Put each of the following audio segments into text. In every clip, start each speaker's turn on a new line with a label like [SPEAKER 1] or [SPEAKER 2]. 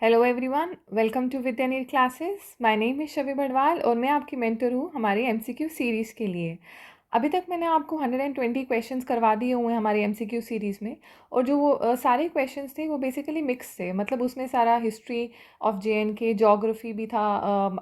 [SPEAKER 1] Hello everyone, welcome to Vidyanir classes. My name is Shabi Badwal और मैं आपकी मेंटर हूँ हमारे एमसीक्यू सीरीज़ के लिए। अभी तक मैंने आपको 120 क्वेश्चंस करवा दिए हुए हैं हमारे एमसीक्यू सीरीज़ में। और जो वो सारे क्वेश्चंस थे वो बेसिकली मिक्स थे, मतलब उसमें सारा हिस्ट्री ऑफ जेएनके, ज्योग्राफी भी था,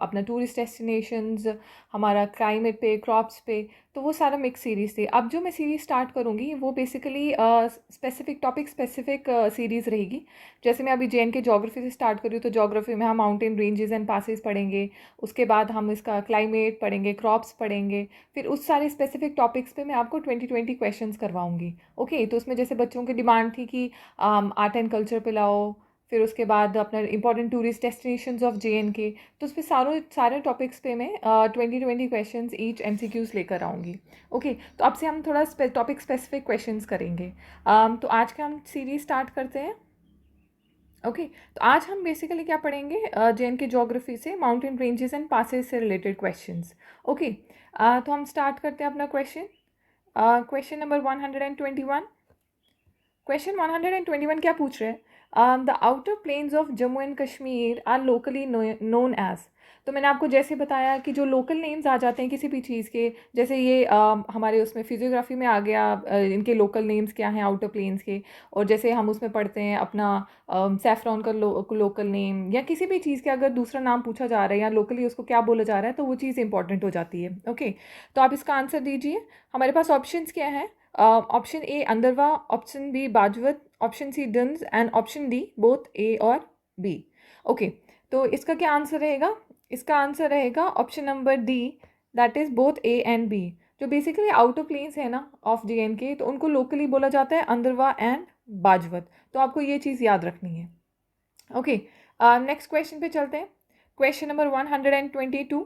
[SPEAKER 1] अपना टूरिस्ट डेस्टिनेशंस, हमारा क्लाइमेट पे, क्रॉप्स पे, तो वो सारा मिक्स सीरीज़ थी। अब जो मैं सीरीज़ स्टार्ट करूँगी वो basically specific topic specific series रहेगी। जैसे मैं अभी जेएनके ज्योग्राफी से स्टार्ट कर रही हूँ, तो ज्योग्राफी में हम माउंटेन रेंजेस एंड पासेस पढ़ेंगे। उसके बाद हम इसका क्लाइमेट पढ़ेंगे, क्रॉप्स पढ़ेंगे। फिर उस सारे स्पेसिफिक टॉपिक्स पे मैं आपको 20 क्वेश्चंस करवाऊंगी। ओके, तो उसमें जैसे बच्चों की डिमांड थी कि आर्ट एंड कल्चर पे लाओ, फिर उसके बाद अपना important tourist destinations of JNK, तो उस पर सारे टॉपिक्स पे मैं 20 क्वेश्चंस ईच एमसीक्यूज लेकर आऊँगी। ओके, तो अब से हम थोड़ा टॉपिक स्पेसिफिक क्वेश्चंस करेंगे। तो आज का हम सीरीज स्टार्ट करते हैं। ओके, तो आज हम बेसिकली क्या पढ़ेंगे, जेएनके ज्योग्राफी से माउंटेन रेंजेस एंड पासेस से रिलेटेड क्वेश्चंस। ओके, तो हम स्टार्ट करते हैं अपना क्वेश्चन नंबर 121। क्वेश्चन 121 क्या पूछ रहे हैं? The outer plains of Jammu and Kashmir are locally known as. तो मैंने आपको जैसे बताया कि जो लोकल नेम्स आ जाते हैं किसी भी चीज़ के, जैसे ये हमारे उसमें फिजियोग्राफी में आ गया, इनके लोकल नेम्स क्या हैं आउटर प्लेन्स के। और जैसे हम उसमें पढ़ते हैं अपना सैफरॉन का लोकल नेम, या किसी भी चीज़ के अगर दूसरा नाम पूछा जा रहा है या लोकली उसको क्या बोला जा रहा है, तो वो चीज़ इंपॉर्टेंट हो जाती है। ओके, तो आप इसका आंसर दीजिए। हमारे पास ऑप्शंस क्या है? Option A Andarwa, option B Bajwat, option C Duns and option D both A और बी। ओके, तो इसका क्या आंसर रहेगा? इसका आंसर रहेगा option number D, that is both A and B. जो बेसिकली आउटर प्लेन्स है ना ऑफ जेएनके, तो उनको लोकली बोला जाता है अंदरवा एंड बाजवत। तो आपको ये चीज़ याद रखनी है। ओके, नेक्स्ट क्वेश्चन पे चलते हैं। Question number 122।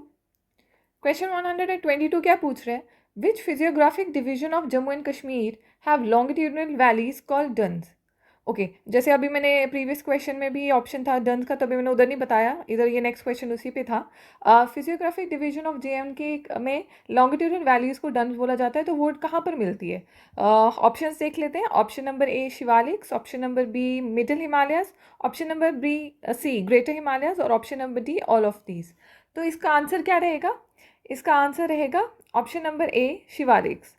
[SPEAKER 1] क्वेश्चन 122 क्या पूछ रहे हैं? Which physiographic division of Jammu and Kashmir have longitudinal valleys called Duns? Okay, जैसे अभी मैंने प्रीवियस क्वेश्चन में भी ऑप्शन था डन्स का, तभी मैंने उधर नहीं बताया, इधर ये नेक्स्ट क्वेश्चन उसी पे था। फिजियोग्राफिक डिवीजन ऑफ जेएनके में लॉन्गिट्यूडनल वैलीज को डन्स बोला जाता है, तो वो कहाँ पर मिलती है? ऑप्शंस देख लेते हैं। Option number A Shivaliks, option number B middle Himalayas, option number B C greater Himalayas, और option number D all of these. तो इसका आंसर क्या रहेगा? इसका आंसर रहेगा ऑप्शन नंबर ए शिवालिक्स।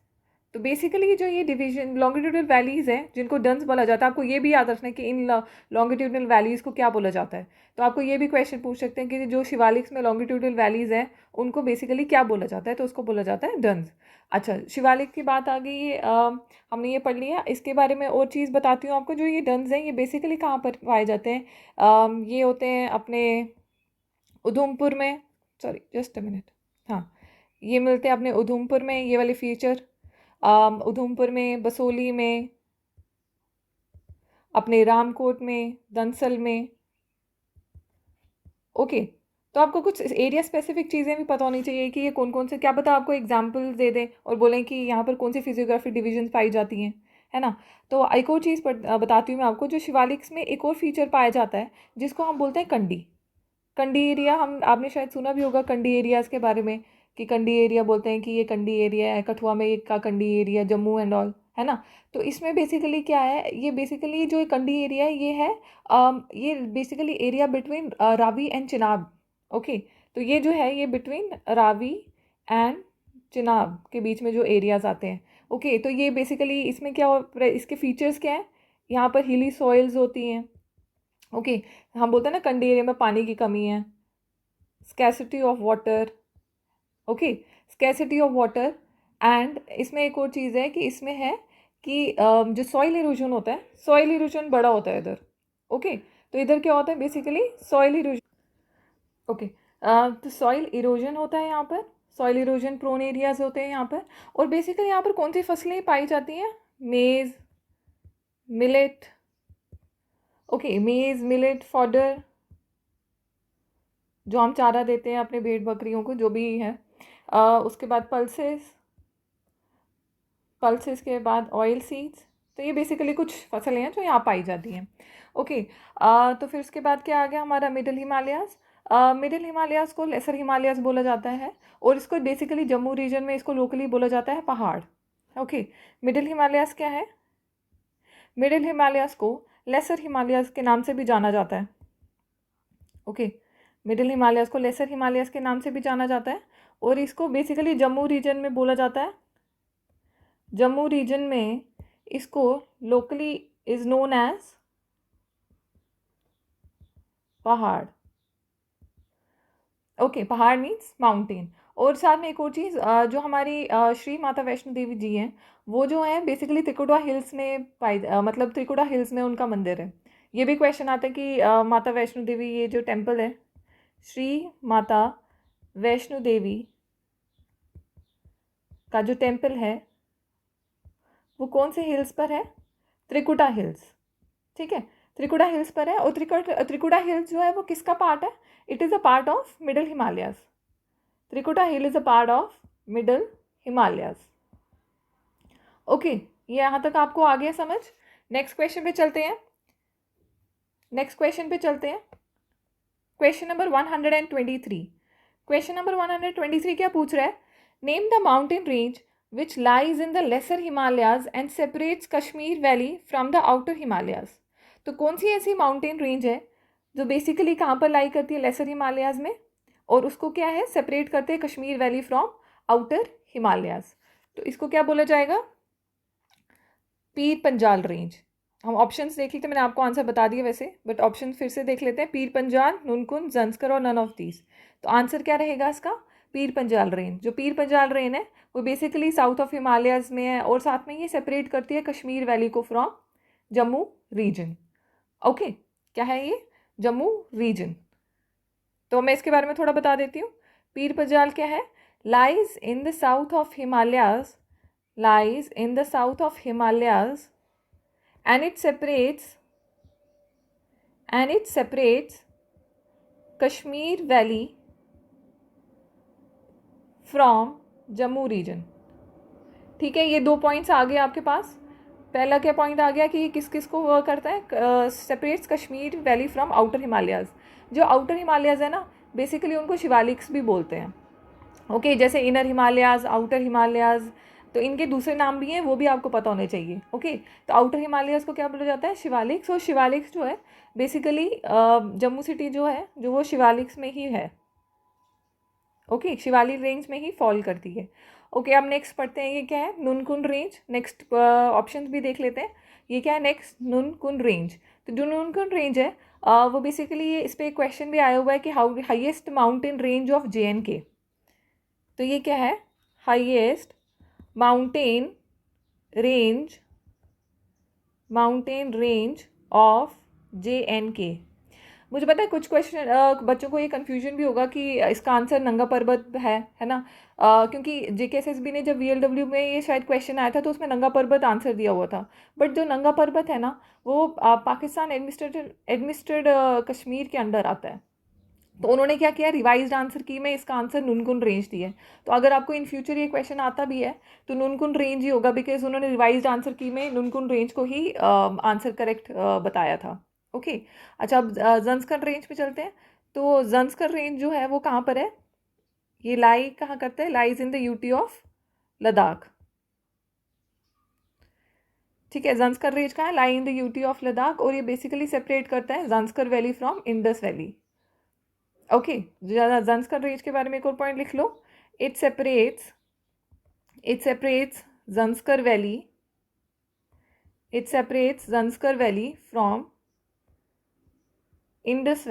[SPEAKER 1] तो बेसिकली जो ये डिवीजन लॉन्गिट्यूडनल वैलीज हैं जिनको डन्स बोला जाता है, आपको ये भी याद रखना है कि इन लॉन्गिट्यूडनल वैलीज को क्या बोला जाता है। तो आपको ये भी क्वेश्चन पूछ सकते हैं कि जो शिवालिक्स में लॉन्गिट्यूडनल वैलीज हैं उनको बेसिकली क्या बोला जाता है, तो उसको बोला जाता है डन्स। अच्छा, शिवालिक की बात आ गई, ये हमने ये पढ़ लिया। इसके बारे में और चीज़ बताती हूँ आपको। जो ये डन्स हैं ये बेसिकली कहाँ पर पाए जाते हैं? ये होते हैं अपने उधमपुर में, सॉरी जस्ट अ मिनट, हाँ, ये मिलते हैं अपने उधमपुर में, ये वाले फीचर उधमपुर में, बसोली में, अपने रामकोट में, दंसल में। ओके, तो आपको कुछ एरिया स्पेसिफिक चीज़ें भी पता होनी चाहिए कि ये कौन कौन से, क्या पता आपको एग्जाम्पल्स दे दें और बोलें कि यहाँ पर कौन सी फिजियोग्राफी डिवीजन पाई जाती हैं, है ना। तो एक और चीज़ बताती हूँ मैं आपको। जो शिवालिक्स में एक और फीचर पाया जाता है जिसको हम बोलते हैं कंडी। कंडी एरिया, हम आपने शायद सुना भी होगा कंडी एरियाज़ के बारे में, कि कंडी एरिया बोलते हैं कि ये कंडी एरिया है, कठुआ में एक का कंडी एरिया, जम्मू एंड ऑल, है ना। तो इसमें बेसिकली क्या है, ये बेसिकली जो कंडी एरिया है ये है, ये basically area between Ravi and Chenab. Okay, तो ये जो है ये बिटवीन रावी एंड चिनाब के बीच में जो एरियाज आते हैं। ओके, तो ये बेसिकली इसमें क्या इसके फीचर्स क्या है? यहाँ पर हिली सॉइल्स होती हैं। ओके, हम बोलते हैं ना कंडी एरिया में पानी की कमी है, scarcity of water. Okay, scarcity of water. And इसमें एक और चीज़ है कि इसमें है कि जो सॉइल इरोजन होता है, सॉइल इरोजन बड़ा होता है इधर। ओके, तो इधर क्या होता है बेसिकली सॉइल इरोजन। ओके, तो सॉइल इरोजन होता है यहाँ पर, सॉइल इरोजन प्रोन एरियाज होते हैं यहाँ पर। और बेसिकली यहाँ पर कौन सी फसलें पाई जाती हैं? मेज़, मिलेट। ओके, मेज़, मिलेट, फॉडर, जो हम चारा देते हैं अपने भेड़ बकरियों को, जो भी है। उसके बाद पल्सेस, पल्सेस के बाद ऑयल सीड्स। तो ये बेसिकली कुछ फसलें हैं जो यहाँ पाई जाती हैं। ओके, तो फिर उसके बाद क्या आ गया हमारा मिडिल हिमालयाज़। मिडिल हिमालयाज़ को लेसर हिमालयाज़ बोला जाता है, और इसको बेसिकली जम्मू रीजन में इसको लोकली बोला जाता है पहाड़। ओके, मिडिल हिमालयाज़ क्या है? मिडिल हिमालयाज़ को लेसर हिमालयाज़ के नाम से भी जाना जाता है। ओके, मिडिल हिमालयाज़ को लेसर हिमालयाज़ के नाम से भी जाना जाता है, और इसको बेसिकली जम्मू रीजन में बोला जाता है। जम्मू रीजन में इसको लोकली इज नोन एज पहाड़। ओके, पहाड़ मीन्स माउंटेन। और साथ में एक और चीज़, जो हमारी श्री माता वैष्णो देवी जी हैं, वो जो है बेसिकली त्रिकुटा हिल्स में मतलब त्रिकुटा हिल्स में उनका मंदिर है। ये भी क्वेश्चन आता है कि माता वैष्णो देवी ये जो टेम्पल है, श्री माता वैष्णो देवी का जो टेम्पल है वो कौन से हिल्स पर है? त्रिकुटा हिल्स। ठीक है, त्रिकुटा हिल्स पर है। और त्रिकुटा हिल्स जो है वो किसका पार्ट है? It is a part of middle Himalayas. Trikuta hill is a part of middle Himalayas. Okay, ये यहाँ तक आपको आ गया समझ? नेक्स्ट क्वेश्चन पे चलते हैं। Question number 123। क्वेश्चन नंबर 123 क्या पूछ रहा है? Name the mountain range which lies in the lesser Himalayas and separates Kashmir Valley from the outer Himalayas। तो कौन सी ऐसी माउंटेन रेंज है जो बेसिकली कहाँ पर लाई करती है? लेसर हिमालयाज में, और उसको क्या है? सेपरेट करते हैं Kashmir valley from outer Himalayas. तो इसको क्या बोला जाएगा? पीर पंजाल रेंज। हम ऑप्शंस देख लेते हैं, मैंने आपको आंसर बता दिया वैसे, बट ऑप्शन फिर से देख लेते हैं। पीर पंजाल, नुनकुन, जंस्कर और नन ऑफ दीज। तो आंसर क्या रहेगा इसका? पीर पंजाल रेंज। जो पीर पंजाल रेंज है वो बेसिकली साउथ ऑफ हिमालयाज में है, और साथ में ये सेपरेट करती है कश्मीर वैली को फ्रॉम जम्मू रीजन। ओके, क्या है ये? जम्मू रीजन। तो मैं इसके बारे में थोड़ा बता देती हूँ। पीर पंजाल क्या है? Lies in the south of Himalayas, lies in the south of Himalayas, and it separates Kashmir Valley from Jammu region। ठीक है, ये 2 पॉइंट्स आ गए आपके पास। पहला क्या पॉइंट आ गया कि ये किस किस को करता है? Separates Kashmir valley from outer Himalayas. जो आउटर हिमालयाज है ना, बेसिकली उनको शिवालिक्स भी बोलते हैं। ओके, जैसे इनर हिमालयाज, आउटर हिमालयाज, तो इनके दूसरे नाम भी हैं, वो भी आपको पता होने चाहिए। ओके, तो आउटर हिमालयाज को क्या बोला जाता है? शिवालिक्स। और शिवालिक्स जो है बेसिकली जम्मू सिटी जो है, जो वो शिवालिक्स में ही है। ओके, शिवालिक रेंज में ही फॉल करती है। ओके, अब नेक्स्ट पढ़ते हैं, ये क्या है? नुनकुन रेंज। नेक्स्ट ऑप्शन भी देख लेते हैं। ये क्या है नेक्स्ट? नुनकुन रेंज। तो जो नुनकुन रेंज है वो बेसिकली इस पर क्वेश्चन भी आया हुआ है कि highest mountain range of JNK। तो ये क्या है? Highest mountain range of JNK। मुझे पता है कुछ क्वेश्चन बच्चों को ये कन्फ्यूजन भी होगा कि इसका आंसर नंगा पर्वत है ना? क्योंकि JKSSB ने जब VLW में ये शायद क्वेश्चन आया था तो उसमें नंगा पर्वत आंसर दिया हुआ था। बट जो नंगा पर्वत है ना, वो पाकिस्तान एडमिनिस्ट्रेटेड कश्मीर के अंडर आता है। तो उन्होंने क्या किया? रिवाइज्ड आंसर की में इसका आंसर नुनकुन रेंज दिया है। तो अगर आपको इन फ्यूचर ये क्वेश्चन आता भी है तो नुनकुन रेंज ही होगा, बिकॉज उन्होंने रिवाइज्ड आंसर की में नुनकुन रेंज को ही आंसर करेक्ट बताया था। ओके, अच्छा, अब जंस्कर रेंज पे चलते हैं। तो जंस्कर रेंज जो है वो कहाँ पर है? ये लाई कहाँ करता है? Lies in the UT of Ladakh. ठीक है, जंस्कर रेंज कहाँ है? Lie in the UT of Ladakh. और ये बेसिकली सेपरेट करता है Zanskar valley from Indus valley. Okay, Zanskar range के बारे में एक और पॉइंट लिख लो। It separates Zanskar valley from Indus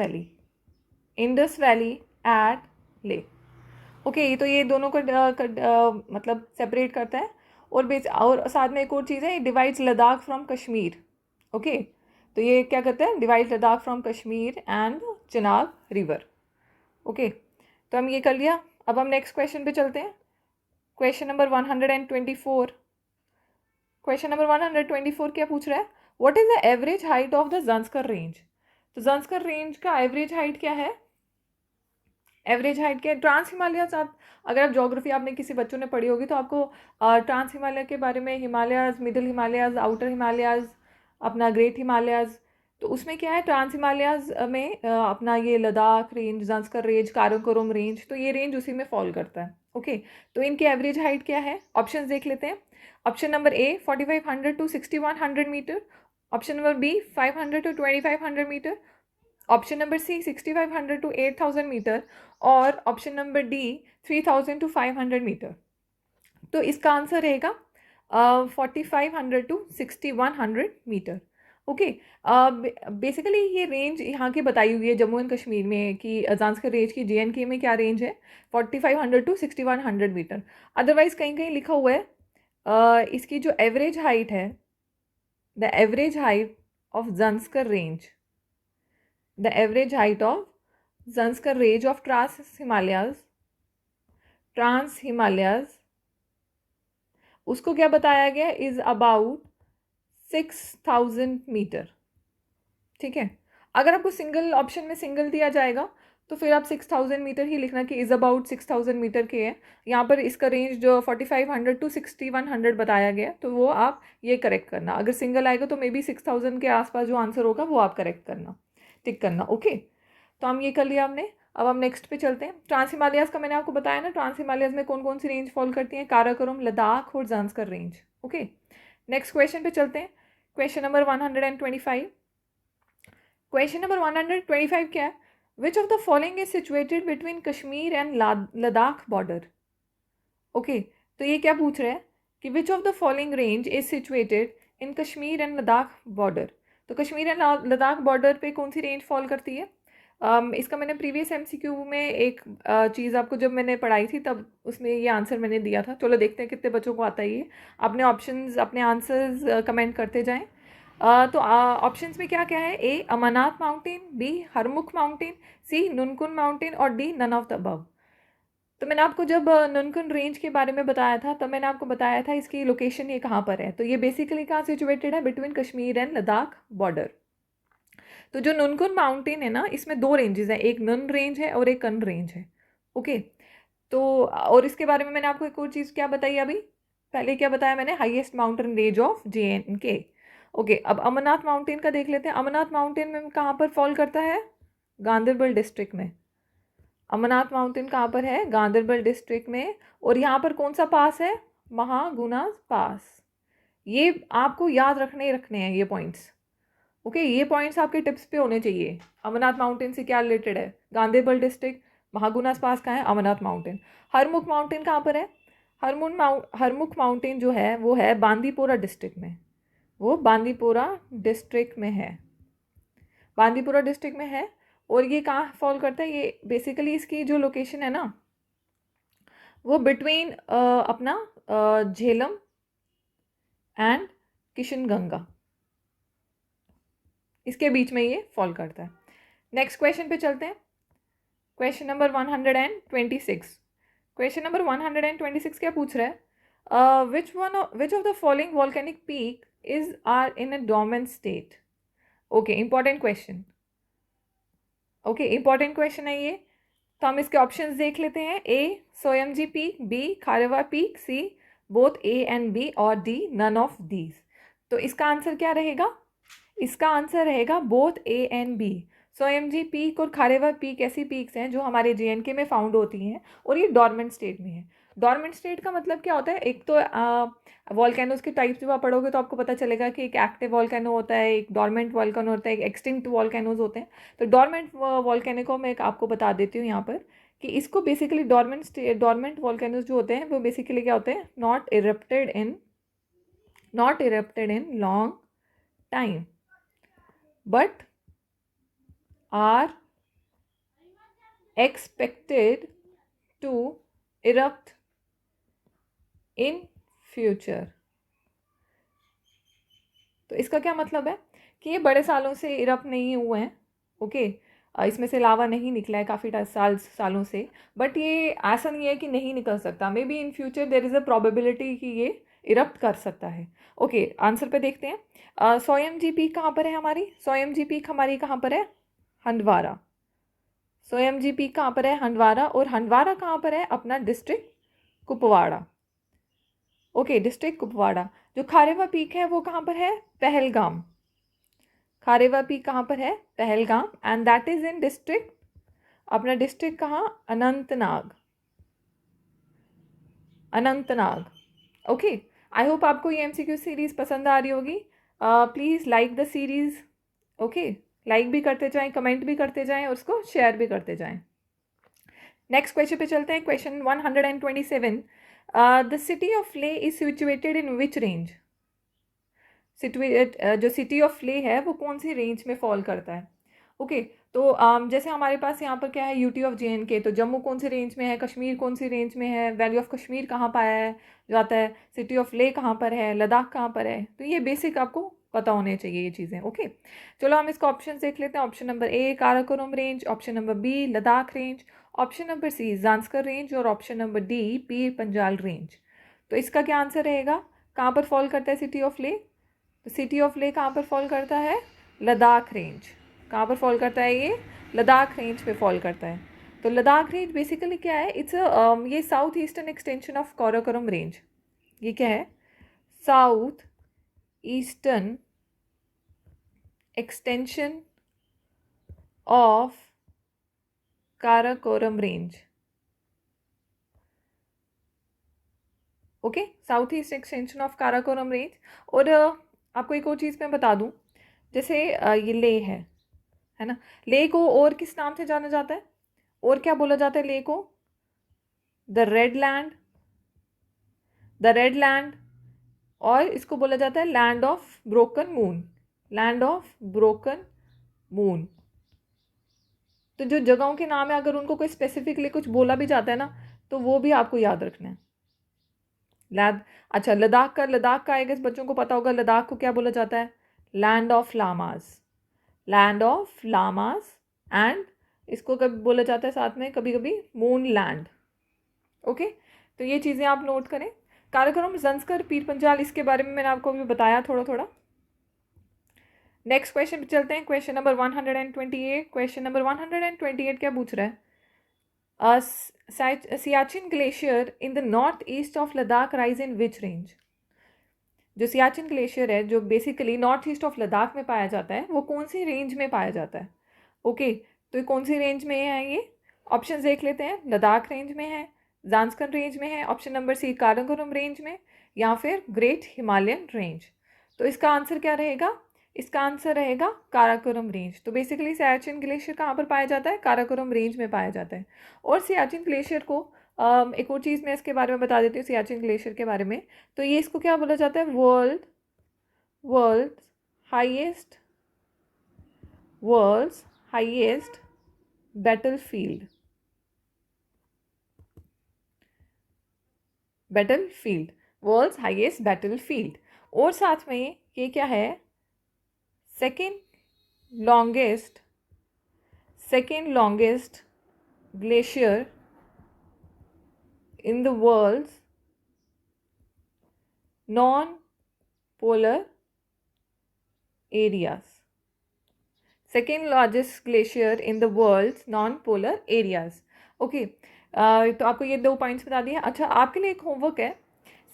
[SPEAKER 1] valley at Leh. Okay, तो ये दोनों को मतलब सेपरेट करता है। और साथ में एक और चीज़ है, divides Ladakh from Kashmir. Okay, तो ये क्या करता है? Divide Ladakh from Kashmir and Chenab river. Okay, तो हम ये कर लिया। अब हम नेक्स्ट क्वेश्चन पे चलते हैं। Question number 124। क्वेश्चन नंबर 124 क्या पूछ रहा है? What is the average height of the Zanskar range? तो जंस्कर रेंज का एवरेज हाइट क्या है? एवरेज हाइट क्या है? ट्रांस हिमालयाज। आप अगर आप ज्योग्राफी आपने किसी बच्चों ने पढ़ी होगी तो आपको ट्रांस हिमालय के बारे में, हिमालयाज, मिडिल हिमालयाज, आउटर हिमालयाज, अपना ग्रेट हिमालयाज, तो उसमें क्या है? ट्रांस हिमालयाज में अपना ये Ladakh range, Zanskar range, Karakoram range, तो ये रेंज उसी में फॉल करता है। ओके, तो इनकी एवरेज हाइट क्या है? ऑप्शंस देख लेते हैं। Option number A 4500 to 6100 metre. Option number B 500 to 2500 metre. Option number C 6500 to 8000 metre, और option number D 3000 to 500 metre. तो इसका आंसर रहेगा 4500 to 6100 मीटर। ओके, बेसिकली ये रेंज यहाँ की बताई हुई है जम्मू एंड कश्मीर में कि अजांस्कर रेंज की JNK में क्या रेंज है, 4500 to 6100 मीटर। अदरवाइज कहीं कहीं लिखा हुआ है इसकी जो एवरेज हाइट है, the average height of Zanskar range, the average height of Zanskar range of trans Himalayas, उसको क्या बताया गया, इज अबाउट 6000 मीटर। ठीक है, अगर आपको सिंगल ऑप्शन में सिंगल दिया जाएगा तो फिर आप 6000 मीटर ही लिखना कि इज़ अबाउट 6000 मीटर के है। यहाँ पर इसका रेंज जो 4500 to 6100 बताया गया, तो वो आप ये करेक्ट करना। अगर सिंगल आएगा तो मे बी 6000 के आसपास जो आंसर होगा वो आप करेक्ट करना, टिक करना। ओके, तो हम ये कर लिया हमने। अब हम नेक्स्ट पे चलते हैं। ट्रांस हिमालयाज का मैंने आपको बताया ना, ट्रांस हिमालयाज में कौन कौन सी रेंज फॉल करती हैं, काराकोरम, लद्दाख और Zanskar range. Okay, next question पे चलते हैं। Question number 125। क्वेश्चन नंबर 125 क्या है, which of the following is situated between Kashmir and Ladakh border. Okay, तो ये क्या पूछ रहे हैं कि विच of the following range is situated in Kashmir and Ladakh border. तो कश्मीर एंड लद्दाख बॉर्डर पे कौन सी रेंज फॉल करती है। इसका मैंने प्रीवियस MCQ में एक चीज़ आपको जब मैंने पढ़ाई थी तब उसमें ये आंसर मैंने दिया था। चलो देखते हैं कितने बच्चों को आता है ये। अपने ऑप्शंस, अपने आंसर्स कमेंट करते जाएं। तो ऑप्शंस में क्या क्या है, A Amarnath mountain, B Harmukh mountain, C Nunkun mountain और D none of the above. तो मैंने आपको जब नुनकुन रेंज के बारे में बताया था तब मैंने आपको बताया था इसकी लोकेशन ये कहाँ पर है। तो ये बेसिकली कहाँ सिचुएटेड है, between Kashmir and Ladakh border. तो जो नुनकुन माउंटेन है ना, इसमें दो रेंजेस हैं, एक नुन रेंज है और एक कन रेंज है। ओके, तो और इसके बारे में मैंने आपको एक और चीज़ क्या बताई अभी, पहले क्या बताया मैंने, highest mountain range of JNK। Okay, अब अमरनाथ माउंटेन का देख लेते हैं। अमरनाथ माउंटेन में कहाँ पर फॉल करता है, गांदरबल डिस्ट्रिक्ट में। अमरनाथ माउंटेन कहाँ पर है, गांदरबल डिस्ट्रिक्ट में। और यहाँ पर कौन सा पास है, महागुना पास। ये आपको याद रखने हैं ये पॉइंट्स। ओके, ये पॉइंट्स आपके टिप्स पे होने चाहिए। अमरनाथ माउंटेन से क्या रिलेटेड है, गांदरबल डिस्ट्रिक्ट, महागुनास पास कहाँ है, अमरनाथ माउंटेन। हरमुख माउंटेन कहाँ पर है, हरमुख माउंटेन जो है वो है बांदीपोरा डिस्ट्रिक्ट में, वो बांदीपोरा डिस्ट्रिक्ट में है, बांदीपोरा डिस्ट्रिक्ट में है। और ये कहाँ फॉल करता है, ये बेसिकली इसकी जो लोकेशन है ना वो बिटवीन अपना झेलम एंड किशनगंगा, इसके बीच में ये फॉल करता है। नेक्स्ट क्वेश्चन पे चलते हैं। Question number 126। क्वेश्चन नंबर 126 क्या पूछ रहा है, which of the following volcanic peak is are in a dormant state. Okay, important question. Okay, important question है ये। तो हम इसके ऑप्शंस देख लेते हैं। A Soyamji peak, B Kharewa peak, C both A and B और डी नन ऑफ दीज। तो इसका आंसर क्या रहेगा, इसका आंसर रहेगा both A and B। Soyamji peak और खारेवा पीक ऐसी पीक्स हैं जो हमारे JNK में फाउंड होती हैं और ये डॉर्मेंट स्टेट में है। डॉर्मेंट स्टेट का मतलब क्या होता है, एक तो वॉल्केनोज के टाइप्स जब आप पढ़ोगे तो आपको पता चलेगा कि एक एक्टिव वॉल्केनो होता है, एक डॉर्मेंट वॉल्केनो होता है, एक एक्सटिंक्ट वॉल्केनोज होते हैं। तो डॉर्मेंट वॉल्केनो को मैं आपको बता देती हूँ यहाँ पर कि इसको बेसिकली डॉर्मेंट वॉल्केनोज जो होते हैं वो बेसिकली क्या होते हैं, not erupted in long time but are expected to erupt in future। तो इसका क्या मतलब है कि ये बड़े सालों से इरप्ट नहीं हुए हैं। ओके, इसमें से लावा नहीं निकला है काफ़ी सालों से, बट ये ऐसा नहीं है कि नहीं निकल सकता। May be in future there is a probability कि ये इरप्ट कर सकता है। ओके, आंसर पे देखते हैं। सोयमजी पीक कहाँ पर है हमारी, सोयमजी पीक हमारी कहाँ पर है, हंदवारा। सोयमजी पीक कहाँ पर है, हंदवारा। और हंदवारा कहाँ पर है, अपना district Kupwara. Okay, district Kupwara. जो खारेवा पीक है वो कहाँ पर है, पहलगाम। खारेवा पीक कहाँ पर है, Pahalgam, and that is in district, अपना डिस्ट्रिक्ट कहाँ, अनंतनाग। ओके, आई होप आपको ये MCQ सीरीज़ पसंद आ रही होगी। Please like the series. Okay, like भी करते जाएं, कमेंट भी करते जाएं और उसको शेयर भी करते जाएं। नेक्स्ट क्वेश्चन पे चलते हैं। क्वेश्चन 127, द सिटी ऑफ ले is situated in which range? जो सिटी ऑफ ले है वो कौन सी रेंज में फॉल करता है? ओके तो जैसे हमारे पास यहाँ पर क्या है, यूटी ऑफ JNK, तो जम्मू कौन सी रेंज में है, कश्मीर कौन सी रेंज में है, वैली ऑफ कश्मीर कहाँ पाया है जाता है, सिटी ऑफ ले कहाँ पर है, लद्दाख कहाँ पर है, तो ये बेसिक आपको पता होने चाहिए ये चीज़ें। ओके चलो हम इसका ऑप्शन देख लेते हैं। Option number A Karakoram range, option number B Ladakh range, option number C Zanskar range और option number D Pir Panjal range. तो इसका क्या आंसर रहेगा? कहाँ पर फॉल करता है सिटी ऑफ ले? तो सिटी ऑफ ले कहाँ पर फॉल करता है? लद्दाख रेंज। कहाँ पर फॉल करता है ये? लद्दाख रेंज पे फॉल करता है। तो लद्दाख रेंज बेसिकली क्या है? इट्स ये south eastern extension of Karakoram range. ये क्या है? South eastern extension of Karakoram range. Okay south east extension of Karakoram range. और आपको एक और चीज़ मैं बता दूं, जैसे ये ले है ना, ले को और किस नाम से जाना जाता है? और क्या बोला जाता है ले को? The red land, the red land, और इसको बोला जाता है land of broken moon, land of broken moon. तो जो जगहों के नाम है अगर उनको कोई स्पेसिफिकली कुछ बोला भी जाता है ना, तो वो भी आपको याद रखना है। अच्छा लद्दाख का आई गेस बच्चों को पता होगा, लद्दाख को क्या बोला जाता है? Land of lamas, land of lamas, and इसको कभी बोला जाता है साथ में कभी कभी मून लैंड। ओके तो ये चीज़ें आप नोट करें। काराकोरम, ज़ंस्कर, पीर पंजाल, इसके बारे में मैंने आपको अभी बताया थोड़ा थोड़ा। नेक्स्ट क्वेश्चन पे चलते हैं। Question number 128। क्वेश्चन नंबर 128 क्या पूछ रहा है? Siachen glacier in the north east of Ladakh rise in which range? जो सियाचिन ग्लेशियर है जो basically north east of Ladakh में पाया जाता है, वो कौन सी रेंज में पाया जाता है? ओके तो ये कौन सी रेंज में है ये? ऑप्शन देख लेते हैं। लद्दाख रेंज में है, ज़ांस्कर रेंज में है, option number C Karakoram range में, या फिर ग्रेट हिमालयन रेंज। तो इसका आंसर क्या रहेगा? इसका आंसर रहेगा काराकोरम रेंज। तो बेसिकली सियाचिन ग्लेशियर कहाँ पर पाया जाता है? काराकोरम रेंज में पाया जाता है। और सियाचिन ग्लेशियर को एक और चीज़ मैं इसके बारे में बता देती हूँ सियाचिन ग्लेशियर के बारे में। तो ये इसको क्या बोला जाता है? World highest battlefield, world's highest battlefield. और साथ में ये क्या है? Second longest glacier in the world's non-polar areas. Second largest glacier in the world's non-polar areas. Okay, तो आपको ये 2 पॉइंट्स बता दिए। अच्छा आपके लिए एक होमवर्क है,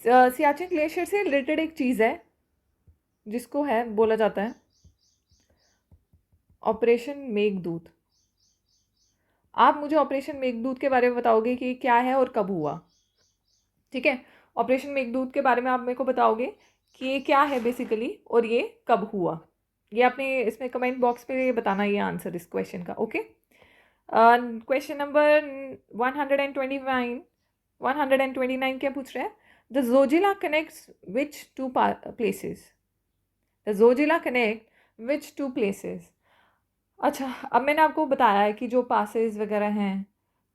[SPEAKER 1] सियाचिन ग्लेशियर से रिलेटेड एक चीज़ है जिसको है बोला जाता है ऑपरेशन मेघदूत। आप मुझे ऑपरेशन मेघदूत के बारे में बताओगे कि क्या है और कब हुआ। ठीक है, ऑपरेशन मेघदूत के बारे में आप मेरे को बताओगे कि ये क्या है बेसिकली और ये कब हुआ। ये आपने इसमें कमेंट बॉक्स पे बताना ये आंसर इस क्वेश्चन का। ओके क्वेश्चन नंबर 129 क्या पूछ रहा है? The Zojila connects which two places? The Zojila connect which two places? अच्छा अब मैंने आपको बताया है कि जो पासेस वगैरह हैं,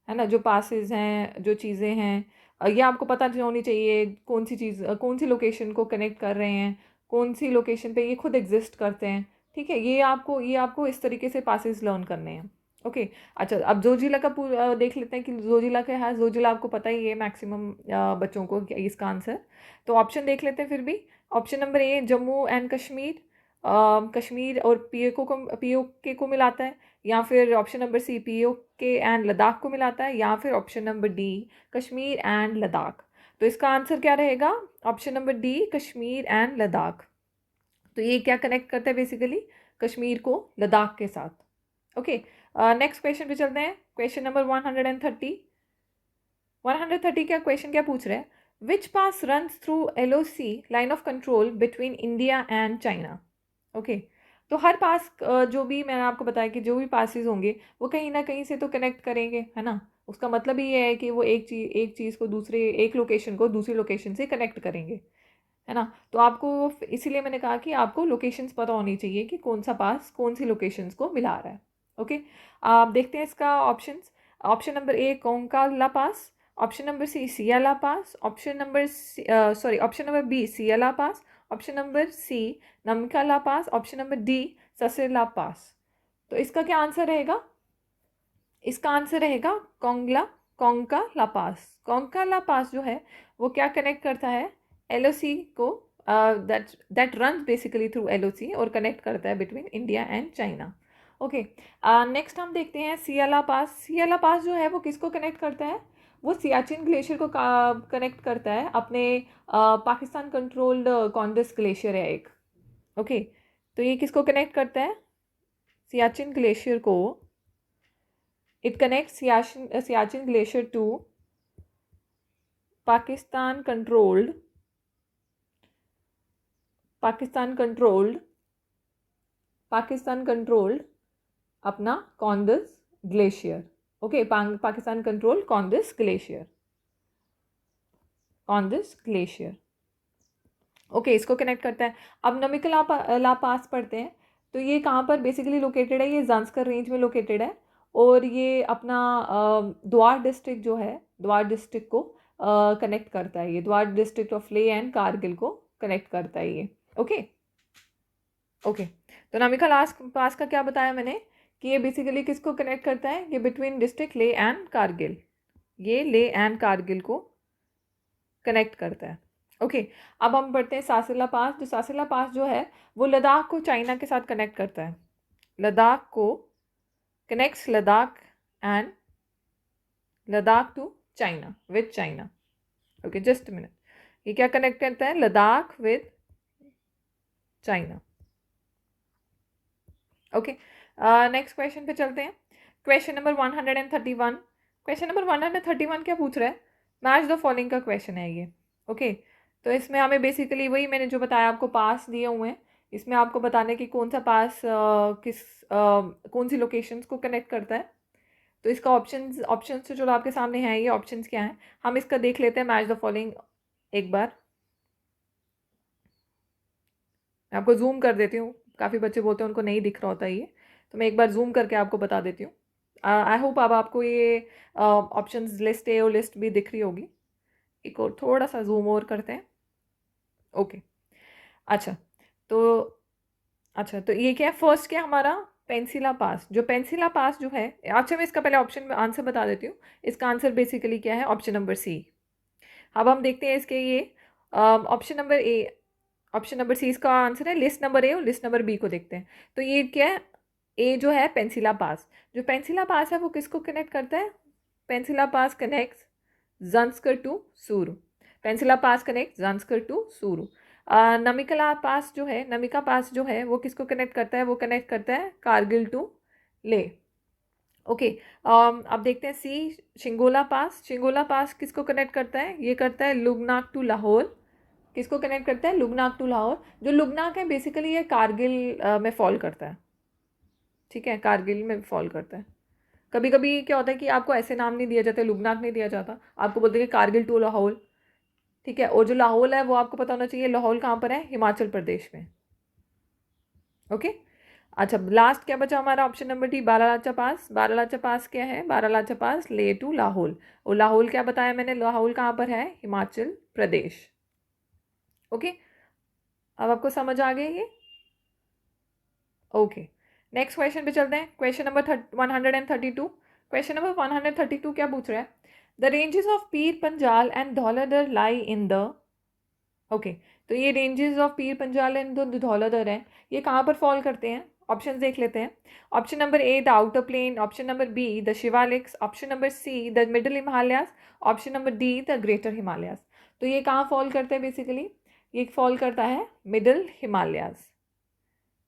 [SPEAKER 1] है ना, जो पासेस हैं, जो चीज़ें हैं, ये आपको पता होनी चाहिए कौन सी चीज़ कौन सी लोकेशन को कनेक्ट कर रहे हैं, कौन सी लोकेशन पे ये खुद एग्जिस्ट करते हैं। ठीक है, ये आपको इस तरीके से पासेस लर्न करने हैं। ओके अच्छा अब जोजिला का देख लेते हैं कि जोजिला क्या है। जोजिला आपको पता ही है मैक्सिमम बच्चों को इसका आंसर। तो ऑप्शन देख लेते हैं फिर भी। Option number A Jammu and Kashmir, Kashmir और POK को मिलाता है, या फिर option number C POK and Ladakh को मिलाता है, या फिर option number D Kashmir and Ladakh. तो इसका आंसर क्या रहेगा? Option number D Kashmir and Ladakh. तो ये क्या कनेक्ट करता है बेसिकली? कश्मीर को लद्दाख के साथ। ओके नेक्स्ट क्वेश्चन पे चलते हैं। क्वेश्चन नंबर 130 क्या क्वेश्चन क्या पूछ रहे हैं? Which pass runs through LOC line of control between India and China? Okay तो हर पास जो भी मैंने आपको बताया कि जो भी पासेस होंगे वो कहीं ना कहीं से तो कनेक्ट करेंगे, है ना। उसका मतलब ये है कि वो एक चीज़ को दूसरे, एक लोकेशन को दूसरी लोकेशन से कनेक्ट करेंगे, है ना। तो आपको इसीलिए मैंने कहा कि आपको लोकेशंस पता होनी चाहिए कि कौन सा पास कौन सी लोकेशंस को मिला रहा है। ओके, आप देखते हैं इसका options. Option number A Kongka La pass, option number C Siala pass, option number B Siala pass, option number C Namka La pass, option number D Sasser La पास। तो इसका क्या आंसर रहेगा? इसका आंसर रहेगा कोंका ला पास। कोंका ला पास जो है वो क्या कनेक्ट करता है? एलओसी को, that run basically through LOC और कनेक्ट करता है between India and China. Okay, next हम देखते हैं सियाला पास। सियाला पास जो है वो किसको कनेक्ट करता है? वो सियाचिन ग्लेशियर को कनेक्ट करता है अपने पाकिस्तान कंट्रोल्ड कॉन्डस ग्लेशियर है एक। ओके, तो ये किसको कनेक्ट करता है? सियाचिन ग्लेशियर को। It connects Siachen Glacier to Pakistan controlled अपना Kondus glacier. Okay, Pakistan control Kondus glacier. Okay, इसको कनेक्ट करता है। अब नमिका ला पास पढ़ते हैं। तो ये कहाँ पर बेसिकली लोकेटेड है? ये ज़ांस्कर रेंज में लोकेटेड है और ये अपना द्वार डिस्ट्रिक्ट जो है, द्वार डिस्ट्रिक्ट को कनेक्ट करता है। ये द्वार डिस्ट्रिक्ट ऑफ ले एंड कारगिल को कनेक्ट करता है ये। ओके ओके, तो नमिका लास्ट पास का क्या बताया मैंने कि ये बेसिकली किसको कनेक्ट करता है? ये बिटवीन डिस्ट्रिक्ट ले एंड कारगिल, ये ले एंड कारगिल को कनेक्ट करता है। ओके, अब हम पढ़ते हैं सासिला पास। जो सासिला पास जो है वो लद्दाख को चाइना के साथ कनेक्ट करता है। लद्दाख को connects Ladakh and Ladakh to China, with China. Okay, just minute, ये क्या कनेक्ट करता है? Ladakh with China. Okay, next question पे चलते हैं। Question number 131। क्वेश्चन नंबर 131 क्या पूछ रहा है? मैच द फॉलोइंग का क्वेश्चन है ये। ओके, तो इसमें हमें बेसिकली वही मैंने जो बताया आपको पास दिए हुए हैं, इसमें आपको बताने कि कौन सा पास कौन सी लोकेशंस को कनेक्ट करता है। तो इसका ऑप्शंस तो जो आपके सामने हैं, ये ऑप्शंस क्या हैं हम इसका देख लेते हैं। मैच द फॉलोइंग एक बार मैं आपको जूम कर देती हूँ। काफ़ी बच्चे बोलते हैं उनको नहीं दिख रहा होता ये, तो मैं एक बार जूम करके आपको बता देती हूँ। आई होप अब आपको ये ऑप्शंस लिस्ट ए और लिस्ट बी दिख रही होगी। एक और थोड़ा सा जूम और करते हैं। ओके, अच्छा तो तो ये क्या है? फर्स्ट क्या हमारा? पेंसिला पास। जो पेंसिला पास जो है, अच्छा मैं इसका पहले ऑप्शन में आंसर बता देती हूँ। इसका आंसर बेसिकली क्या है? Option number C. अब हम देखते हैं इसके ये ऑप्शन नंबर सी इसका आंसर है। लिस्ट नंबर ए और लिस्ट नंबर बी को देखते हैं। तो ये क्या है? ए जो है पेंसिला पास। जो पेंसिला पास है वो किसको कनेक्ट करता है? पेंसिला पास कनेक्ट्स ज़ांस्कर टू सूरू। पेंसिला पास कनेक्ट ज़ांस्कर टू सूरू। नमिका पास जो है वो किसको कनेक्ट करता है? वो कनेक्ट करता है कारगिल टू ले। ओके, अब देखते हैं सी शिंगोला पास। शिंगोला पास किसको कनेक्ट करता है? ये करता है लुगनाक टू लाहौर। किसको कनेक्ट करता है? लुगनाक टू लाहौर। जो लुगनाक है बेसिकली ये कारगिल में फॉल करता है। ठीक है, कारगिल में फॉल करता है। कभी कभी क्या होता है कि आपको ऐसे नाम नहीं दिया जाता, लुगनाक नहीं दिया जाता, आपको बोलते हैं कारगिल टू लाहौर। ठीक है, और जो लाहौल है वो आपको पता होना चाहिए लाहौल कहाँ पर है? हिमाचल प्रदेश में। ओके, अच्छा लास्ट क्या बचा हमारा? ऑप्शन नंबर डी बारालाचा पास। बारालाचा पास क्या है? बारालाचा पास ले टू लाहौल। और लाहौल क्या बताया मैंने? लाहौल कहाँ पर है? हिमाचल प्रदेश। ओके, अब आपको समझ आ गया ये? ओके, नेक्स्ट क्वेश्चन पे चलते हैं। Question number 132। क्वेश्चन नंबर 132 क्या पूछ रहा है? The ranges of Pir Panjal and Dhauladhar lie in the. Okay, तो ये ranges of Pir Panjal and Dhauladhar हैं, ये कहाँ पर फॉल करते हैं? ऑप्शन देख लेते हैं। Option number A the outer plain, option number B the Shivaliks, option number C the middle Himalayas, option number D the greater Himalayas. तो ये कहाँ फॉल करते हैं? बेसिकली ये फॉल करता है मिडल हिमालयास।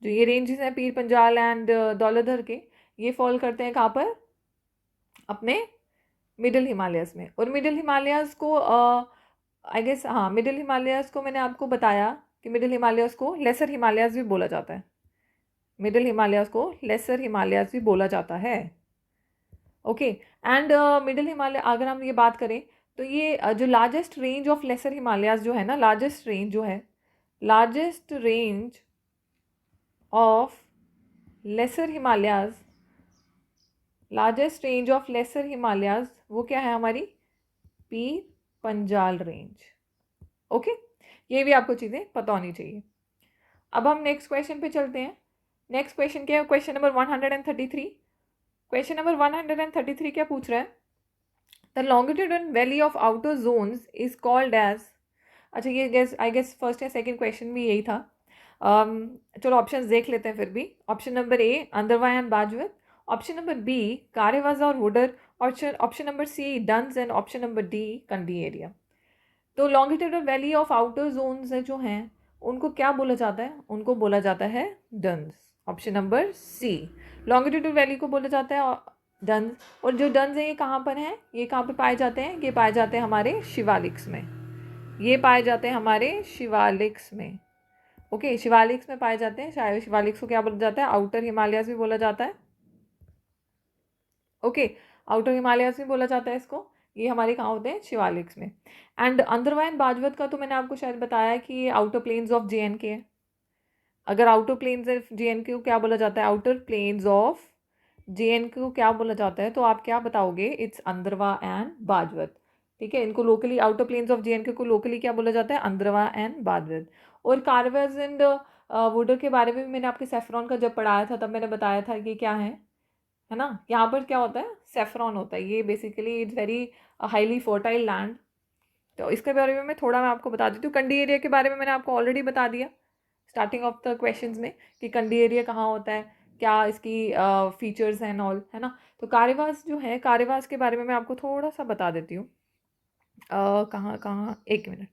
[SPEAKER 1] जो ये रेंजेस हैं पीर पंजाल एंड धौलाधर के, ये फॉल करते हैं कहाँ पर? अपने मिडल हिमालयास में। और मिडल हिमालयास को आई गेस, हाँ मिडिल हिमालयास को मैंने आपको बताया कि मिडिल हिमालयास को लेसर हिमालयास भी बोला जाता है। मिडिल हिमालयाज को लेसर हिमालयाज भी बोला जाता है। ओके, एंड मिडिल हिमालय अगर हम ये बात करें तो ये जो largest range of lesser Himalayas जो है ना, लार्जेस्ट रेंज जो है, largest range of lesser Himalayas, largest range of lesser Himalayas वो क्या है हमारी, पीर पंजाल रेंज। ओके, ये भी आपको चीज़ें पता होनी चाहिए। अब हम नेक्स्ट क्वेश्चन पे चलते हैं। नेक्स्ट क्वेश्चन क्या है, क्वेश्चन नंबर 133। क्वेश्चन नंबर 133 क्या पूछ रहा है, the longitudinal valley of outer zones is called as, अच्छा ये आई गेस फर्स्ट या सेकंड क्वेश्चन भी यही था। चलो ऑप्शंस देख लेते हैं फिर भी। Option number A Andarwa and Bajwat, option number B Karewas और Wudar, option number C Duns and option number D Kandi area. तो longitudinal valley of outer zones जो हैं उनको क्या बोला जाता है, उनको बोला जाता है Duns. Option number C, longitudinal valley को बोला जाता है डंस। और जो डंस है ये कहाँ पर हैं, ये कहाँ पर पाए जाते हैं, ये पाए जाते हैं हमारे शिवालिक्स में, ये पाए जाते हैं हमारे शिवालिक्स में। ओके, शिवालिक्स में पाए जाते हैं। शायद शिवालिक्स को क्या बोला जाता है, आउटर हिमालयाज भी बोला जाता है। ओके, आउटर हिमालयाज भी बोला जाता है इसको। ये हमारे कहाँ होते हैं, शिवालिक्स में। एंड अंदरवा एंड बाजवत का तो मैंने आपको शायद बताया कि ये आउटर प्लेन्स ऑफ JNK है। अगर आउटर प्लेन्स ऑफ JNK को क्या बोला जाता है, आउटर प्लेन्स ऑफ JNK को क्या बोला जाता है, तो आप क्या बताओगे, इट्स अंदरवा एंड बाजवत। ठीक है, इनको locally outer plains of JNK को लोकली क्या बोला जाता है, अंदरवा एंड बाजवत। और कार्वेज एंड वुडर के बारे में भी मैंने आपके सेफ्रॉन का जब पढ़ाया था तब मैंने बताया था कि क्या है ना, यहाँ पर क्या होता है, सेफ्रॉन होता है। ये basically it's very highly fertile land. तो इसके बारे में मैं थोड़ा मैं आपको बता देती हूँ। कंडी एरिया के बारे में मैंने आपको ऑलरेडी बता दिया स्टार्टिंग ऑफ द क्वेश्चंस में कि कंडी एरिया कहाँ होता है, क्या इसकी फीचर्स हैं ऑल, है ना। तो कारेवास जो है, कारेवास के बारे में मैं आपको थोड़ा सा बता देती हूँ। कहाँ कहाँ, एक मिनट।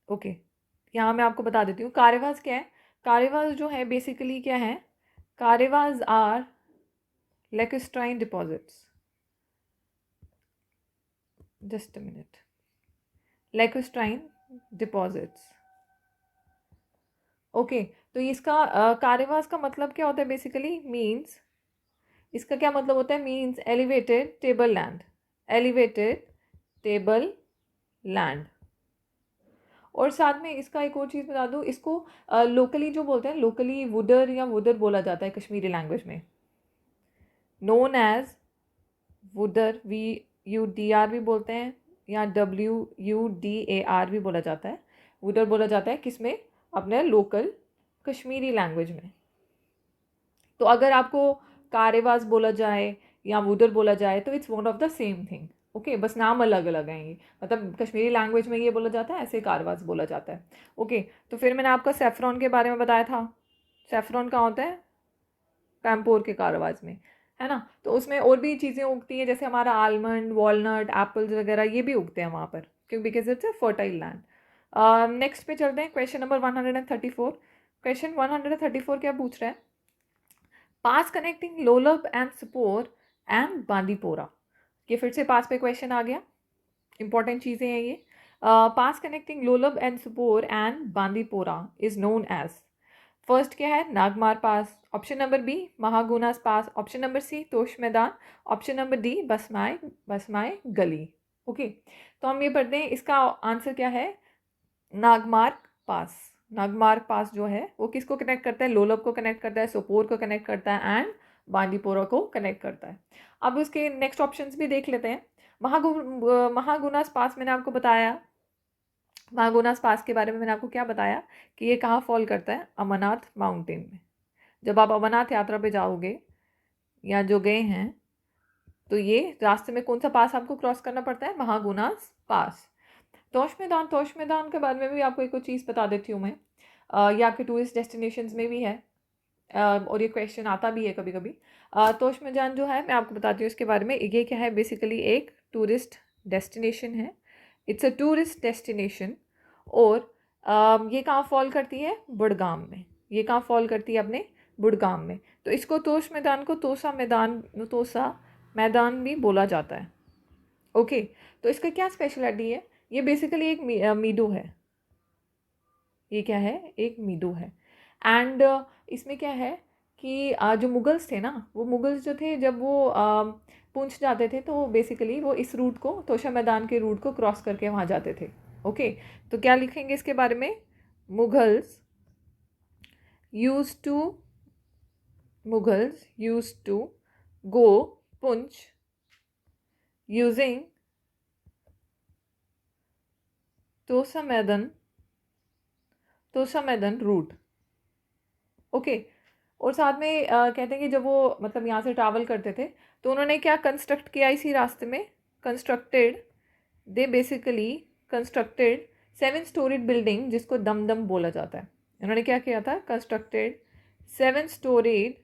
[SPEAKER 1] ओके, यहाँ मैं आपको बता देती हूँ कारेवास क्या है। कारेवास जो है बेसिकली क्या है, Karewas are lacustrine deposits, just a minute, lacustrine deposits. Okay, तो इसका कारेवास का मतलब क्या होता है, बेसिकली मीन्स, इसका क्या मतलब होता है, means elevated table land, elevated table land. और साथ में इसका एक और चीज़ बता दूँ, इसको लोकली जो बोलते हैं, लोकली वुडर या वुदर बोला जाता है कश्मीरी लैंग्वेज में, नोन एज वुडर, VUDR भी बोलते हैं या WUDAR भी बोला जाता है। वुडर बोला जाता है किसमें, अपने लोकल कश्मीरी लैंग्वेज में। तो अगर आपको कारेवास बोला जाए या वुडर बोला जाए तो it's one of the same thing. Okay, बस नाम अलग अलग हैं ये, मतलब कश्मीरी लैंग्वेज में ये बोला जाता है, ऐसे कारवास बोला जाता है। ओके, तो फिर मैंने आपका सेफ्रॉन के बारे में बताया था। सेफ्रॉन कहाँ होता है, पैम्पोर के कारवास में, है ना। तो उसमें और भी चीज़ें उगती हैं, जैसे हमारा आलमंड, वॉलनट, एप्पल्स वगैरह ये भी उगते हैं वहाँ पर, क्योंकि because it's a fertile land. Next पे चलते हैं, क्वेश्चन नंबर 134। क्वेश्चन 134 क्या पूछ रहा है, पास connecting Lolab and Sopore and Bandipora. ये फिर से पास पे क्वेश्चन आ गया, इंपॉर्टेंट चीज़ें हैं ये। Pass connecting Lolab and Sopore and Bandipora is known as, first क्या है, Nagmar pass, option number B Mahagunas pass, option number C Tosh Maidan, option number D बसमाए गली। ओके, तो हम ये पढ़ते हैं, इसका आंसर क्या है, नागमार्ग पास। नागमार्ग पास जो है वो किसको कनेक्ट करता है, लोलब को कनेक्ट करता है, सोपोर को कनेक्ट करता है एंड बांदीपोरा को कनेक्ट करता है। अब उसके नेक्स्ट ऑप्शंस भी देख लेते हैं। महागुनास पास मैंने आपको बताया, महागुनास पास के बारे में मैंने आपको क्या बताया कि ये कहाँ फॉल करता है, अमरनाथ माउंटेन में। जब आप अमरनाथ यात्रा पे जाओगे या जो गए हैं तो ये रास्ते में कौन सा पास आपको क्रॉस करना पड़ता है, महागुनास पास। तोश मैदान के बारे में भी आपको एक चीज़ बता देती हूँ मैं। ये आपके टूरिस्ट डेस्टिनेशंस में भी है और ये क्वेश्चन आता भी है कभी कभी। तोश मैदान जो है मैं आपको बताती हूँ इसके बारे में। ये क्या है, बेसिकली एक टूरिस्ट डेस्टिनेशन है, इट्स अ टूरिस्ट डेस्टिनेशन। और ये कहाँ फॉल करती है, बुड़गाम में। ये कहाँ फॉल करती है, अपने बुड़गाम में। तो इसको तोश मैदान को तोसा मैदान भी बोला जाता है। ओके, तो इसका क्या स्पेशलिटी है, ये बेसिकली एक मीडो है, ये क्या है, एक मीदो है। एंड इसमें क्या है कि जो मुगल्स थे ना, वो मुगल्स जो थे जब वो पूंछ जाते थे तो बेसिकली वो इस रूट को, तोशा मैदान के रूट को क्रॉस करके वहाँ जाते थे। ओके, तो क्या लिखेंगे इसके बारे में, Mughals use to go Poonch using Tosha Maidan route. Okay, और साथ में कहते हैं कि जब वो मतलब यहाँ से ट्रैवल करते थे तो उन्होंने क्या कंस्ट्रक्ट किया इसी रास्ते में, they basically constructed 7 storeyed building जिसको दमदम बोला जाता है। इन्होंने क्या किया था, constructed 7 storeyed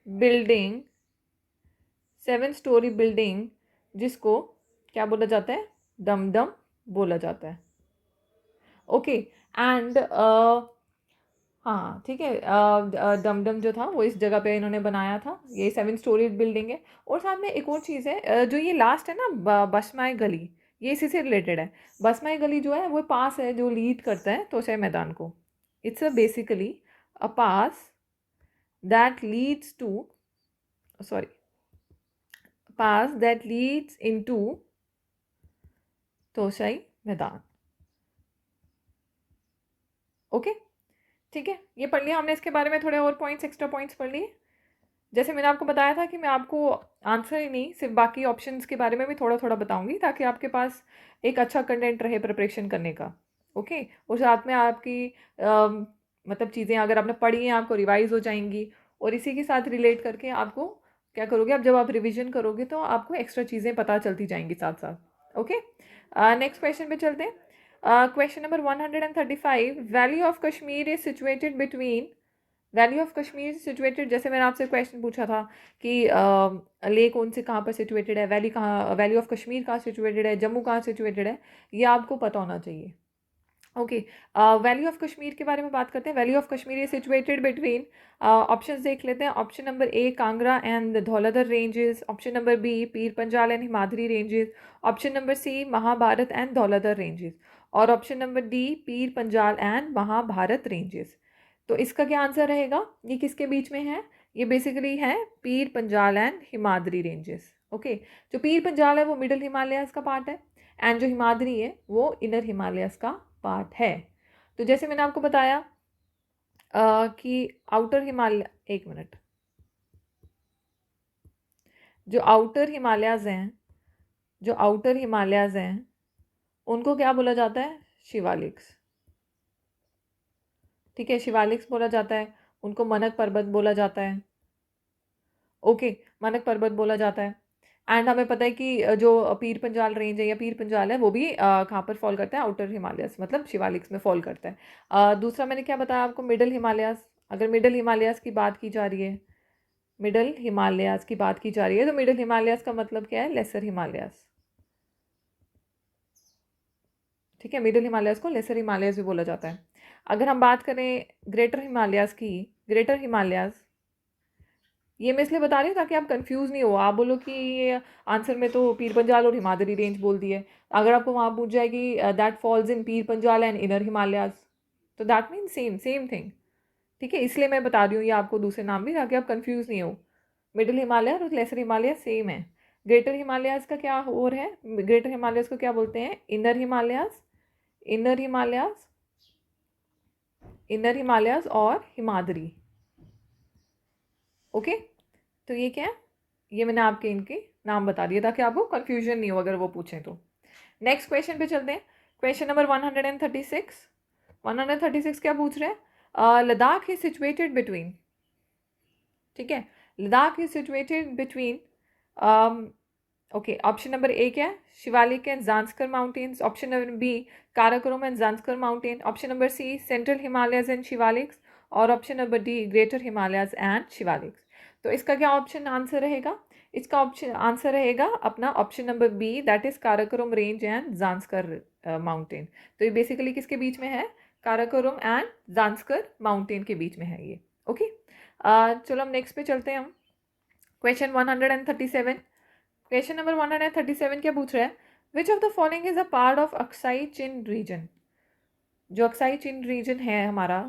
[SPEAKER 1] building, 7 story building जिसको क्या बोला जाता है, दमदम बोला जाता है। ओके, एंड हाँ ठीक है, डमडम जो था वो इस जगह पे इन्होंने बनाया था, ये 7 स्टोरी बिल्डिंग है। और साथ में एक और चीज़ है, जो ये लास्ट है ना बसमाई गली, ये इसी से रिलेटेड है। बसमाई गली जो है वो पास है जो लीड करता है तोशाई मैदान को। It's a basically a pass that leads to, sorry, pass that leads into Toshai Maidan. Okay, ठीक है, ये पढ़ लिया हमने। इसके बारे में थोड़े और पॉइंट्स, एक्स्ट्रा पॉइंट्स पढ़ लिए। जैसे मैंने आपको बताया था कि मैं आपको आंसर ही नहीं, सिर्फ बाकी ऑप्शंस के बारे में भी थोड़ा थोड़ा बताऊंगी ताकि आपके पास एक अच्छा कंटेंट रहे प्रिपरेशन करने का। ओके, और साथ में आपकी मतलब चीज़ें अगर आपने पढ़ी हैं आपको रिवाइज हो जाएंगी, और इसी के साथ रिलेट करके आपको क्या करोगे, अब जब आप रिविजन करोगे तो आपको एक्स्ट्रा चीज़ें पता चलती जाएंगी साथ साथ। ओके, नेक्स्ट क्वेश्चन पे चलते हैं। Question number 135, valley of Kashmir is situated between, valley of Kashmir situated, जैसे मैंने आपसे क्वेश्चन पूछा था कि लेक कौन से कहाँ पर सिचुएटेड है, वैली कहाँ, वैली ऑफ कश्मीर कहाँ सिचुएटेड है, जम्मू कहाँ सिचुएटेड है, ये आपको पता होना चाहिए। ओके, वैली ऑफ कश्मीर के बारे में बात करते हैं। Valley of Kashmir is situated between, options देख लेते हैं। Option number A Kangra and Dhauladhar ranges, option number B Pir Panjal and Himadri ranges, option number C Mahabharat and Dhauladhar ranges, और option number D Pir Panjal and Mahabharat ranges. तो इसका क्या आंसर रहेगा, ये किसके बीच में है, ये बेसिकली है पीर Panjal and Himadri ranges. Okay, जो पीर पंजाल है वो मिडिल हिमालयाज का पार्ट है, एंड जो हिमाद्री है वो इनर हिमालयाज का पार्ट है। तो जैसे मैंने आपको बताया कि आउटर हिमालय, एक मिनट, जो आउटर हिमालयाज हैं, जो आउटर हिमालयाज हैं उनको क्या बोला जाता है, शिवालिक्स। ठीक है, शिवालिक्स बोला जाता है, उनको मनक पर्वत बोला जाता है। ओके, मनक पर्वत बोला जाता है। एंड हमें पता है कि जो पीर पंजाल रेंज है या पीर पंजाल है वो भी कहाँ पर फॉल करता है, आउटर हिमालयस मतलब शिवालिक्स में फॉल करता है। दूसरा मैंने क्या बताया आपको, मिडल हिमालयास। अगर मिडल हिमालयास की बात की जा रही है, मिडल हिमालयास की बात की जा रही है तो मिडल हिमालयास का मतलब क्या है, लेसर हिमालयास। ठीक है, मिडल हिमालयास को लेसर हिमालयास भी बोला जाता है। अगर हम बात करें ग्रेटर हिमालयास की, ग्रेटर हिमालयास, ये मैं इसलिए बता रही हूँ ताकि आप कंफ्यूज नहीं हो, आप बोलो कि ये आंसर में तो पीर पंजाल और हिमाद्री रेंज बोल दी है। अगर आपको वहाँ पूछ जाए कि that falls in Pir Panjal and inner Himalayas, तो that mean same same thing. ठीक है, इसलिए मैं बता रही हूँ ये आपको दूसरे नाम भी, ताकि आप कंफ्यूज नहीं हो। मिडिल हिमालय और लेसर हिमालय सेम है। ग्रेटर हिमालयाज का क्या और है, ग्रेटर हिमालयाज को क्या बोलते हैं, inner Himalayas, inner Himalayas, inner Himalayas और हिमाद्री। ओके, तो ये क्या है, ये मैंने आपके इनके नाम बता दिए ताकि आपको कंफ्यूजन नहीं हो अगर वो पूछें तो। नेक्स्ट क्वेश्चन पे चलते हैं। क्वेश्चन नंबर 136, 136 क्या पूछ रहे हैं, लद्दाख इज सिचुएटेड बिटवीन, ठीक है, Ladakh is situated between, okay, option number A क्या है, Shivalik and Zanskar mountains, option number B Karakoram and Zanskar mountain, option number C central Himalayas and Shivaliks, और option number D greater Himalayas and Shivaliks. तो इसका क्या ऑप्शन आंसर रहेगा, इसका ऑप्शन आंसर रहेगा अपना option number B, that is Karakoram range and Zanskar mountain. तो ये बेसिकली किसके बीच में है, काराकोरम एंड जांस्कर माउंटेन के बीच में है ये। ओके, चलो हम नेक्स्ट पे चलते हैं। हम क्वेश्चन 137, क्वेश्चन नंबर 137 क्या पूछ रहा है, which of the following is a part of Aksai Chin region. जो अक्साई चीन रीजन है हमारा,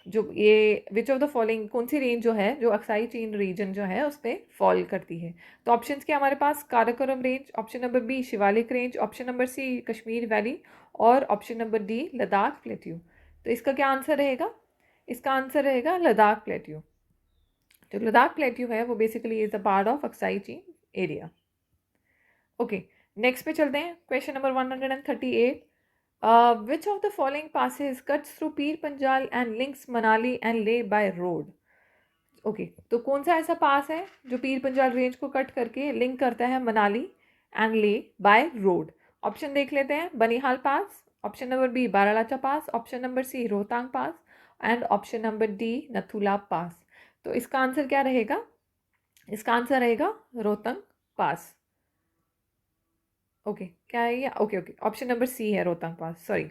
[SPEAKER 1] जो ये विच ऑफ द फॉलोइंग, कौन सी रेंज जो है जो अक्साई चीन रीजन जो है उस पर फॉल करती है? तो ऑप्शंस क्या हमारे पास? Karakoram range, option number B Shivalik range, option number C Kashmir valley, और option number D Ladakh plateau. तो इसका क्या आंसर रहेगा? इसका आंसर रहेगा लद्दाख प्लेट्यू। जो लद्दाख प्लेट्यू है वो basically is a part of Aksai चीन एरिया। ओके, नेक्स्ट पे चलते हैं। Question number 138, which of the following passes cuts through Pir Panjal and links Manali and Leh by road? Okay, तो कौन सा ऐसा पास है जो पीर पंजाल रेंज को कट करके लिंक करता है Manali and Leh by road? Option देख लेते हैं। बनिहाल पास, option number B Baralacha pass, option number C Rohtang pass, and option number D Nathula pass. तो इसका आंसर क्या रहेगा? इसका आंसर रहेगा रोहतांग पास। ओके, क्या है ये? Okay okay, option number C है Rohtang pass, sorry,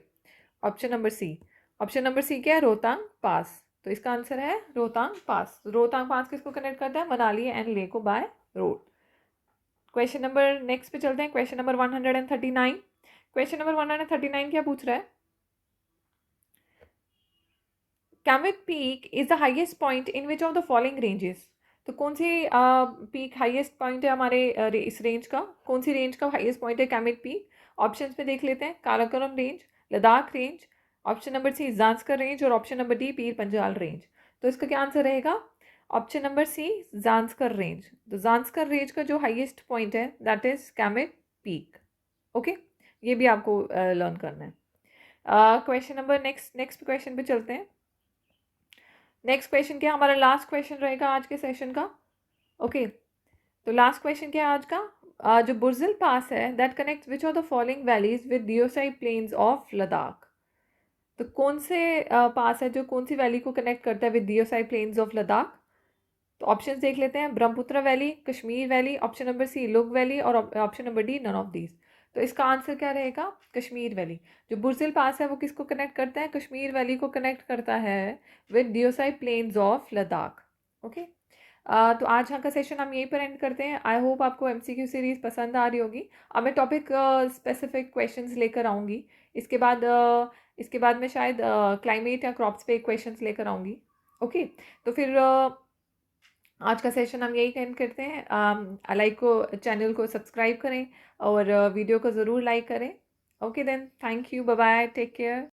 [SPEAKER 1] option number C. Option number C क्या है? रोहतांग पास। तो इसका आंसर है रोहतांग पास। रोहतांग पास किसको कनेक्ट करता है? मनाली एंड लेह को by road. Question number next पे चलते हैं। Question number 139। क्वेश्चन नंबर 139 क्या पूछ रहा है? Kamet peak is the highest point in which of the following ranges? तो कौन सी पीक हाईएस्ट पॉइंट है हमारे इस रेंज का? कौन सी रेंज का हाईएस्ट पॉइंट है कैमेट पीक? ऑप्शंस पे देख लेते हैं। Karakoram range, Ladakh range, option number C Zanskar range, और option number D Pir Panjal range. तो इसका क्या आंसर रहेगा? Option number C Zanskar range. तो जांस्कर रेंज का जो हाईएस्ट पॉइंट है that is Kamet peak. Okay, ये भी आपको लर्न करना है। क्वेश्चन नंबर नेक्स्ट क्वेश्चन पे चलते हैं। नेक्स्ट क्वेश्चन क्या हमारा लास्ट क्वेश्चन रहेगा आज के सेशन का। ओके, तो लास्ट क्वेश्चन क्या है आज का? जो बुर्जिल पास है that connects which of the following valleys with Deosai plains of Ladakh? तो कौन से पास है जो कौन सी वैली को कनेक्ट करता है with Deosai plains of Ladakh? तो ऑप्शंस देख लेते हैं। Brahmaputra valley, Kashmir valley, option number C Lug valley, और option number D none of these. तो इसका आंसर क्या रहेगा? कश्मीर वैली। जो बुर्जिल पास है वो किसको कनेक्ट करता है? कश्मीर वैली को कनेक्ट करता है with Deosai plains of Ladakh. ओके, तो आज यहाँ का सेशन हम यहीं पर एंड करते हैं। आई होप आपको एमसीक्यू सीरीज़ पसंद आ रही होगी। अब मैं टॉपिक स्पेसिफिक क्वेश्चंस लेकर आऊँगी। इसके बाद मैं शायद क्लाइमेट या क्रॉप्स पे क्वेश्चंस लेकर आऊँगी। ओके, तो फिर आज का सेशन हम यही एंड करते हैं। लाइक को चैनल को सब्सक्राइब करें और वीडियो को ज़रूर लाइक करें। Okay then, thank you, bye bye, take care.